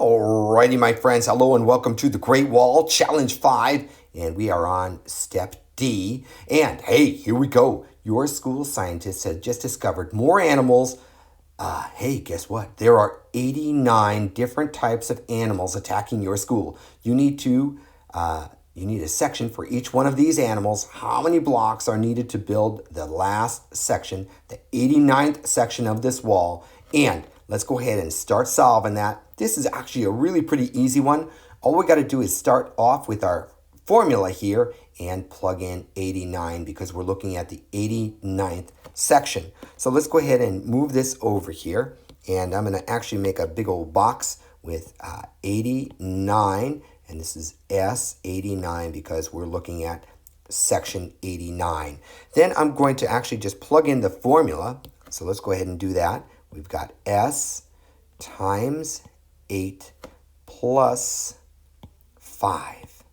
Alrighty, my friends, hello and welcome to the Great Wall Challenge 5, and we are on step D. And hey, here we go. Your school scientists have just discovered more animals. Hey, guess what? There are 89 different types of animals attacking your school. You need a section for each one of these animals. How many blocks are needed to build the last section, the 89th section of this wall? And let's go ahead and start solving that. This is actually a really pretty easy one. All we got to do is start off with our formula here and plug in 89 because we're looking at the 89th section. So let's go ahead and move this over here. And I'm going to actually make a big old box with 89. And this is S89 because we're looking at section 89. Then I'm going to actually just plug in the formula. So let's go ahead and do that. We've got S times 8 plus 5.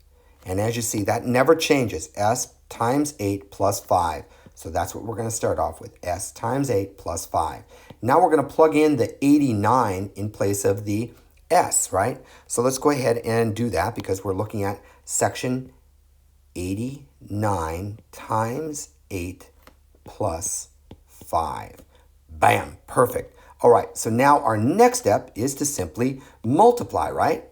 And as you see, that never changes. S times 8 plus 5. So that's what we're going to start off with. S times 8 plus 5. Now we're going to plug in the 89 in place of the S, right? So let's go ahead and do that because we're looking at section 89 times 8 plus 5. Bam, perfect. All right, so now our next step is to simply multiply, right?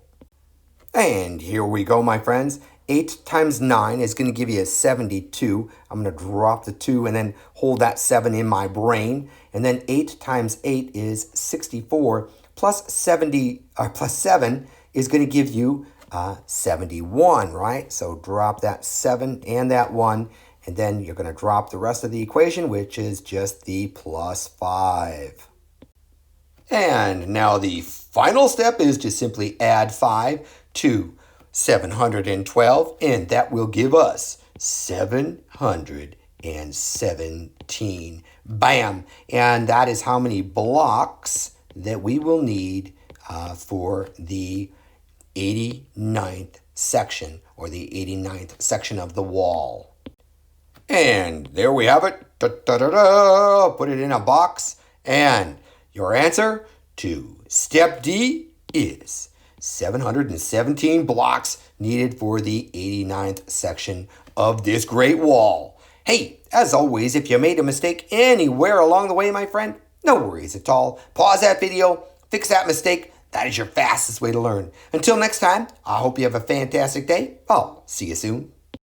And here we go, my friends. 8 times 9 is going to give you a 72. I'm going to drop the 2 and then hold that 7 in my brain. And then 8 times 8 is 64. Plus 7 is going to give you 71, right? So drop that 7 and that 1. And then you're going to drop the rest of the equation, which is just the plus 5. And now the final step is to simply add 5 to 712, and that will give us 717. Bam! And that is how many blocks that we will need for the 89th section, or the 89th section of the wall. And there we have it. Da-da-da-da. Put it in a box. And your answer to step D is 717 blocks needed for the 89th section of this Great Wall. Hey, as always, if you made a mistake anywhere along the way, my friend, no worries at all. Pause that video, fix that mistake. That is your fastest way to learn. Until next time, I hope you have a fantastic day. I'll see you soon.